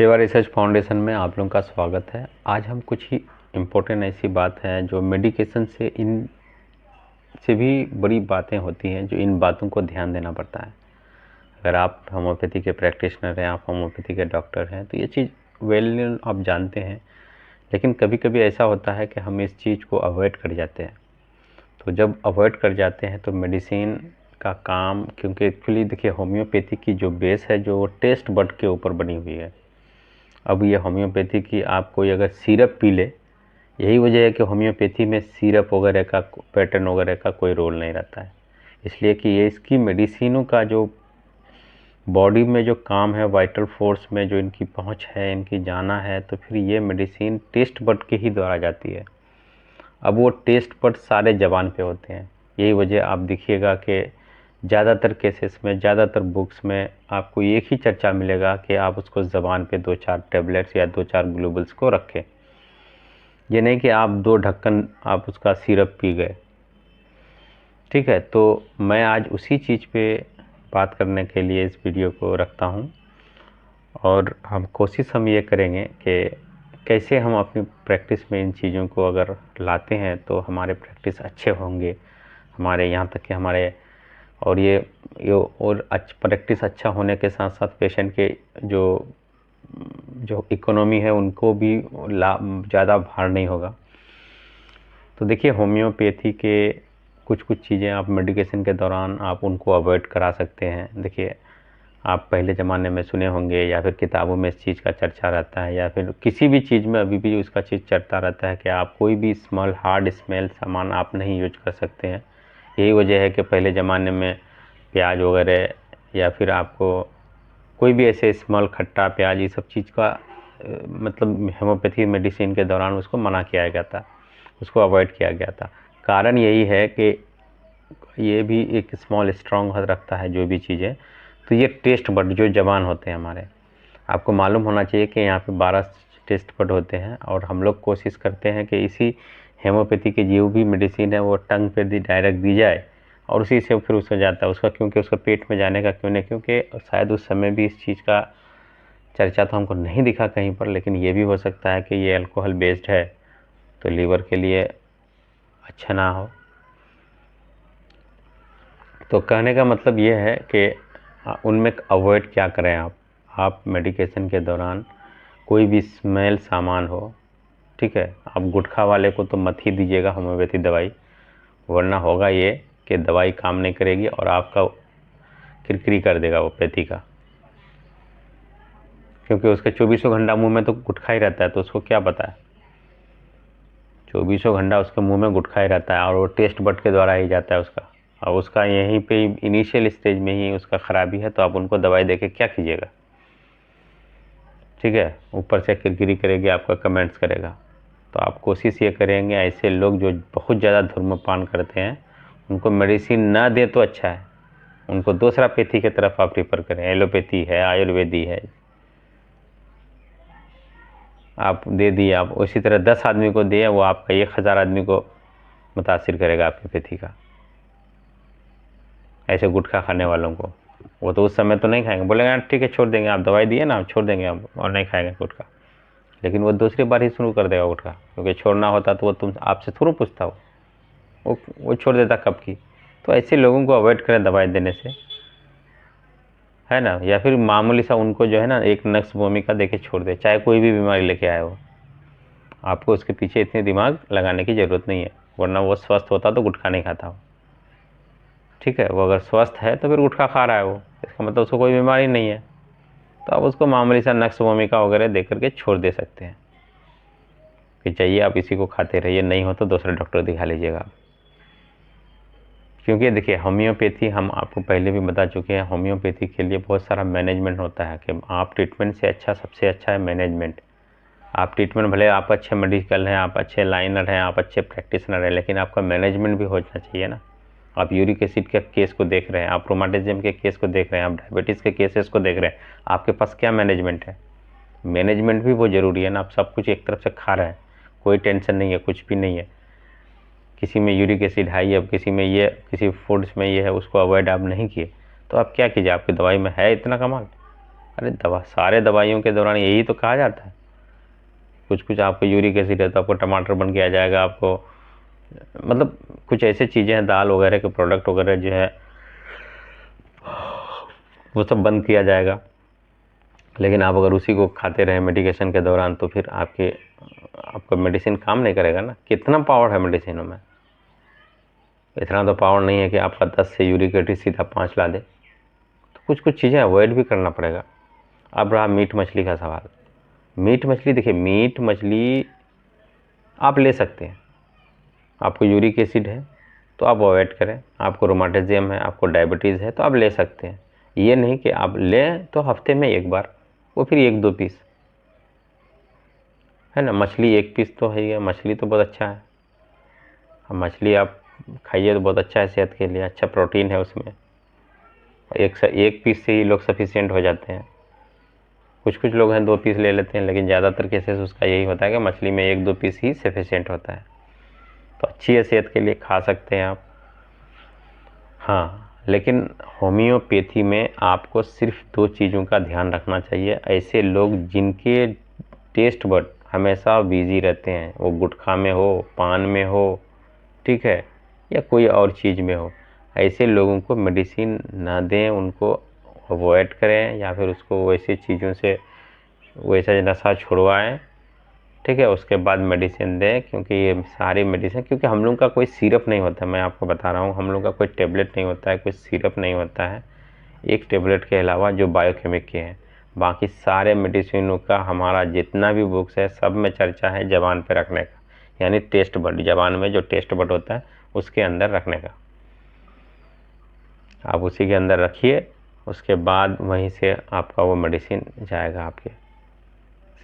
सेवा research foundation में आप लोगों का स्वागत है। आज हम कुछ ही इम्पोर्टेंट ऐसी बात है जो मेडिकेशन से इन से भी बड़ी बातें होती हैं, जो इन बातों को ध्यान देना पड़ता है। अगर आप होम्योपैथी के प्रैक्टिशनर हैं, आप होम्योपैथी के डॉक्टर हैं, तो ये चीज़ वेल आप जानते हैं। लेकिन कभी कभी ऐसा होता है कि हम इस चीज़ को अवॉइड कर जाते हैं। तो जब अवॉइड कर जाते हैं तो मेडिसिन का काम, क्योंकि एक्चुअली देखिए होम्योपैथी की जो बेस है जो टेस्ट बड के ऊपर बनी हुई है। अब ये होम्योपैथी की आप कोई अगर सिरप पी ले, यही वजह है कि होम्योपैथी में सिरप वगैरह का पैटर्न वगैरह का कोई रोल नहीं रहता है, इसलिए कि ये इसकी मेडिसिनों का जो बॉडी में जो काम है, वाइटल फोर्स में जो इनकी पहुंच है, इनकी जाना है, तो फिर ये मेडिसिन टेस्ट बड के ही द्वारा जाती है। अब वो टेस्ट बड सारे जबान पे होते हैं। यही वजह आप देखिएगा कि ज़्यादातर केसेस में, ज़्यादातर बुक्स में आपको एक ही चर्चा मिलेगा कि आप उसको ज़बान पे 2-4 टैबलेट्स या 2-4 ग्लोबल्स को रखें। ये नहीं कि आप 2 ढक्कन आप उसका सिरप पी गए। ठीक है, तो मैं आज उसी चीज़ पे बात करने के लिए इस वीडियो को रखता हूँ, और हम ये करेंगे कि कैसे हम अपनी प्रैक्टिस में इन चीज़ों को अगर लाते हैं तो हमारे प्रैक्टिस अच्छे होंगे। हमारे यहाँ तक कि हमारे और ये और प्रैक्टिस अच्छा होने के साथ साथ पेशेंट के जो इकोनॉमी है उनको भी ज़्यादा भार नहीं होगा। तो देखिए होम्योपैथी के कुछ चीज़ें आप मेडिकेशन के दौरान आप उनको अवॉइड करा सकते हैं। देखिए आप पहले ज़माने में सुने होंगे या फिर किताबों में इस चीज़ का चर्चा रहता है, या फिर किसी भी चीज़ में अभी भी उसका चीज़ चलता रहता है कि आप कोई भी स्मेल, हार्ड स्मेल सामान आप नहीं यूज कर सकते हैं। यही वजह है कि पहले ज़माने में प्याज वगैरह या फिर आपको कोई भी ऐसे स्मेल, खट्टा प्याज, ये सब चीज़ का मतलब होम्योपैथी मेडिसिन के दौरान उसको मना किया गया था, उसको अवॉइड किया गया था। कारण यही है कि ये भी एक स्मॉल स्ट्रॉन्ग रखता है जो भी चीज़ें। तो ये टेस्ट बड जो जबान होते हैं हमारे, आपको मालूम होना चाहिए कि यहाँ पे 12 टेस्ट बड होते हैं, और हम लोग कोशिश करते हैं कि इसी होम्योपैथी की जो भी मेडिसिन है वो टंग पे डायरेक्ट दी जाए, और उसी से फिर उसमें जाता है उसका, क्योंकि उसका पेट में जाने का क्यों नहीं, क्योंकि शायद उस समय भी इस चीज़ का चर्चा तो हमको नहीं दिखा कहीं पर, लेकिन ये भी हो सकता है कि ये अल्कोहल बेस्ड है तो लीवर के लिए अच्छा ना हो। तो कहने का मतलब ये है कि उनमें अवॉइड क्या करें आप मेडिकेशन के दौरान कोई भी स्मेल सामान हो, ठीक है, आप गुटखा वाले को तो मत ही दीजिएगा होम्योपैथी दवाई, वरना होगा ये कि दवाई काम नहीं करेगी और आपका किरकिरी कर देगा वो पैथी का, क्योंकि उसके 24 घंटा मुंह में तो गुटखा ही रहता है, तो उसको क्या पता है, 24 घंटा उसके मुंह में गुटखा ही रहता है, और वो टेस्ट बड के द्वारा ही जाता है उसका, और उसका यहीं पे इनिशियल स्टेज में ही उसका ख़राबी है, तो आप उनको दवाई देके क्या कीजिएगा। ठीक है, ऊपर से किरकिरी करेगी, आपका कमेंट्स करेगा। तो आप कोशिश ये करेंगे, ऐसे लोग जो बहुत ज़्यादा धूम्रपान करते हैं उनको मेडिसिन ना दें तो अच्छा है, उनको दूसरा पैथी की तरफ आप प्रीफर करें। एलोपैथी है, आयुर्वेदी है, आप दे दिए, आप उसी तरह 10 आदमी को दिए, वो आपका 1000 आदमी को मुतासिर करेगा आपकी पैथी का। ऐसे गुटखा खाने वालों को वो तो उस समय तो नहीं खाएंगे, बोलेंगे ठीक है छोड़ देंगे, आप दवाई दिए ना, छोड़ देंगे आप और नहीं खाएंगे गुटखा, लेकिन वो दूसरी बार ही शुरू कर देगा गुटखा, क्योंकि छोड़ना होता तो वो तुम आपसे थोड़ा पूछता वो छोड़ देता कब की। तो ऐसे लोगों को अवॉइड करें दवाई देने से, है ना। या फिर मामूली सा उनको जो है ना एक नक्स भूमिका देके छोड़ दे, चाहे कोई भी बीमारी लेके आए हो, आपको उसके पीछे इतनी दिमाग लगाने की ज़रूरत नहीं है, वरना वो स्वस्थ होता तो गुटखा नहीं खाता हो। ठीक है, वो अगर स्वस्थ है तो फिर गुटखा खा रहा है वो, इसका मतलब उसको कोई बीमारी नहीं है, तो आप उसको मामूली सा नक्स भूमिका वगैरह दे करके छोड़ दे सकते हैं कि चाहिए आप इसी को खाते रहिए, नहीं हो तो दूसरे डॉक्टर दिखा लीजिएगा। क्योंकि देखिए होम्योपैथी, हम आपको पहले भी बता चुके हैं, होम्योपैथी के लिए बहुत सारा मैनेजमेंट होता है कि आप ट्रीटमेंट से अच्छा, सबसे अच्छा है मैनेजमेंट। आप ट्रीटमेंट भले आप अच्छे मेडिकल हैं, आप अच्छे लाइनर हैं, आप अच्छे प्रैक्टिशनर हैं, लेकिन आपका मैनेजमेंट भी होना चाहिए ना। आप यूरिक एसिड के केस को देख रहे हैं, आप रोमाटिज्म के केस को देख रहे हैं, आप डायबिटीज़ के केसेस को देख रहे हैं, आपके पास क्या मैनेजमेंट है। मैनेजमेंट भी बहुत ज़रूरी है ना। आप सब कुछ एक तरफ से खा रहे हैं, कोई टेंशन नहीं है, कुछ भी नहीं है, किसी में यूरिक एसिड हाई है, किसी में ये, किसी फूड्स में ये है, उसको अवॉइड आप नहीं किए, तो आप क्या कीजिए, आपकी दवाई में है इतना कमाल। अरे सारे दवाइयों के दौरान यही तो कहा जाता है। कुछ कुछ आपको यूरिक एसिड है तो आपको टमाटर बंद किया जाएगा, आपको मतलब कुछ ऐसे चीज़ें हैं, दाल वगैरह के प्रोडक्ट वगैरह जो है वो सब बंद किया जाएगा। लेकिन आप अगर उसी को खाते रहें मेडिकेशन के दौरान तो फिर आपका मेडिसिन काम नहीं करेगा ना। कितना पावर है मेडिसिनों में, इतना तो पावर नहीं है कि आपका 10 से यूरिक एसिड सीधा 5 ला दे। तो कुछ कुछ चीज़ें अवॉइड भी करना पड़ेगा। अब रहा मीट मछली का सवाल। मीट मछली, देखिए मीट मछली आप ले सकते हैं। आपको यूरिक एसिड है तो आप अवॉइड करें, आपको रोमाटिज्म है, आपको डायबिटीज़ है तो आप ले सकते हैं। ये नहीं कि आप लें तो हफ्ते में एक बार, वो फिर 1-2 पीस है ना। मछली 1 पीस तो है ही है, मछली तो बहुत अच्छा है। मछली आप खाइए तो बहुत अच्छा है सेहत के लिए, अच्छा प्रोटीन है उसमें। एक पीस से ही लोग सफिशिएंट हो जाते हैं। कुछ कुछ लोग हैं 2 पीस ले लेते हैं, लेकिन ज़्यादातर केसेस उसका यही होता है कि मछली में 1-2 पीस ही सफिशिएंट होता है। तो अच्छी है सेहत के लिए, खा सकते हैं आप। हाँ, लेकिन होम्योपैथी में आपको सिर्फ 2 चीज़ों का ध्यान रखना चाहिए। ऐसे लोग जिनके टेस्ट बड हमेशा बिजी रहते हैं, वो गुटखा में हो, पान में हो, ठीक है, या कोई और चीज़ में हो, ऐसे लोगों को मेडिसिन ना दें, उनको अवॉइड करें या फिर उसको वैसी चीज़ों से वैसा नशा छुड़वाएं, ठीक है, उसके बाद मेडिसिन दें। क्योंकि ये सारी मेडिसिन, क्योंकि हम लोग का कोई सिरप नहीं होता, मैं आपको बता रहा हूँ, हम लोग का कोई टेबलेट नहीं होता है, कोई सिरप नहीं होता है, एक टेबलेट के अलावा जो बायोकेमिक के हैं। बाकी सारे मेडिसिनों का हमारा जितना भी बुक्स है सब में चर्चा है ज़बान पे रखने का, यानी टेस्ट बड, ज़बान में जो टेस्ट बड होता है उसके अंदर रखने का। आप उसी के अंदर रखिए, उसके बाद वहीं से आपका वो मेडिसिन जाएगा आपके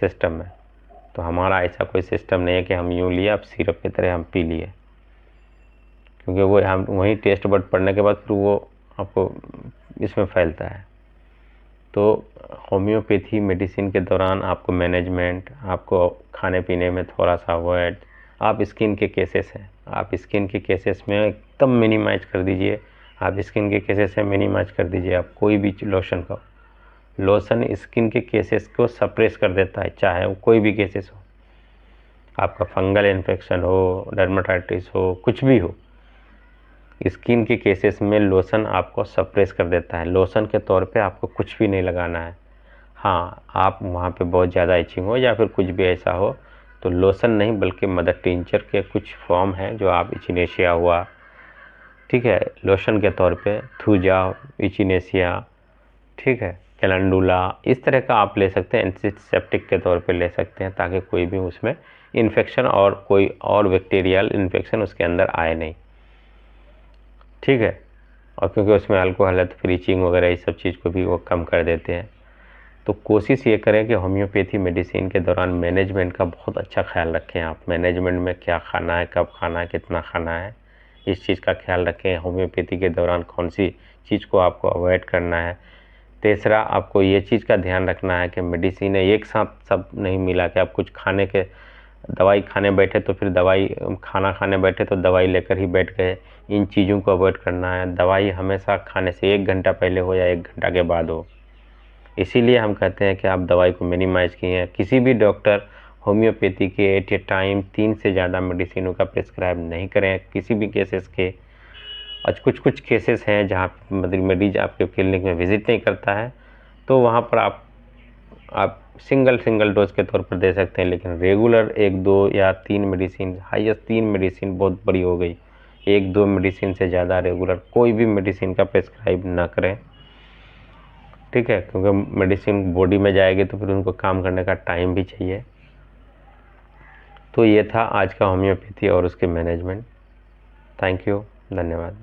सिस्टम में। तो हमारा ऐसा कोई सिस्टम नहीं है कि हम यूँ लिए अब सिरप की तरह हम पी लिए, क्योंकि वो हम वहीं टेस्ट बड पड़ने के बाद फिर वो आपको इसमें फैलता है। तो होम्योपैथी मेडिसिन के दौरान आपको मैनेजमेंट, आपको खाने पीने में थोड़ा सा अवॉइड। आप स्किन के केसेस हैं, आप स्किन के केसेस में एकदम मिनिमाइज कर दीजिए। आप स्किन के केसेस में मिनिमाइज कर दीजिए। आप कोई भी लोशन का, लोशन स्किन के केसेस को सप्रेस कर देता है, चाहे वो कोई भी केसेस हो, आपका फंगल इन्फेक्शन हो, डर्मेटाइटिस हो, कुछ भी हो, स्किन के केसेस में लोशन आपको सप्रेस कर देता है। लोशन के तौर पे आपको कुछ भी नहीं लगाना है। हाँ, आप वहाँ पे बहुत ज़्यादा इचिंग हो या फिर कुछ भी ऐसा हो तो लोशन नहीं बल्कि मदर टिंचर के कुछ फॉर्म हैं जो आप, इचिनेशिया हुआ, ठीक है, लोशन के तौर पे थूजा, इचिनेशिया, ठीक है, कैलेंडुला, इस तरह का आप ले सकते हैं, एंटीसेप्टिक के तौर पे ले सकते हैं, ताकि कोई भी उसमें इन्फेक्शन और कोई और बैक्टीरियल इन्फेक्शन उसके अंदर आए नहीं, ठीक है। और क्योंकि उसमें अल्कोहल है तो फिर इचिंग वगैरह इस सब चीज़ को भी वो कम कर देते हैं। तो कोशिश ये करें कि होम्योपैथी मेडिसिन के दौरान मैनेजमेंट का बहुत अच्छा ख्याल रखें। आप मैनेजमेंट में क्या खाना है, कब खाना है, कितना खाना है, इस चीज़ का ख्याल रखें। होम्योपैथी के दौरान कौन सी चीज़ को आपको अवॉइड करना है। तीसरा, आपको ये चीज़ का ध्यान रखना है कि मेडिसिन एक साथ सब नहीं मिला कि आप कुछ खाने के, दवाई खाने बैठे तो फिर दवाई, खाना खाने बैठे तो दवाई लेकर ही बैठ गए। इन चीज़ों को अवॉइड करना है। दवाई हमेशा खाने से 1 घंटा पहले हो या 1 घंटा के बाद हो। इसीलिए हम कहते हैं कि आप दवाई को मिनिमाइज़ किए। किसी भी डॉक्टर होम्योपैथी के एट ए टाइम 3 से ज़्यादा मेडिसिनों का प्रिस्क्राइब नहीं करें किसी भी केसेस के। और कुछ कुछ केसेस हैं जहाँ मतलब मरीज आपके क्लिनिक में विज़िट नहीं करता है, तो वहाँ पर आप सिंगल डोज के तौर पर दे सकते हैं। लेकिन रेगुलर 1, 2 या 3 मेडिसिन, हाईएस्ट 3 मेडिसिन बहुत बड़ी हो गई, 1-2 मेडिसिन से ज़्यादा रेगुलर कोई भी मेडिसिन का प्रिस्क्राइब ना करें, ठीक है, क्योंकि मेडिसिन बॉडी में जाएगी तो फिर उनको काम करने का टाइम भी चाहिए। तो ये था आज का होम्योपैथी और उसके मैनेजमेंट। थैंक यू, धन्यवाद।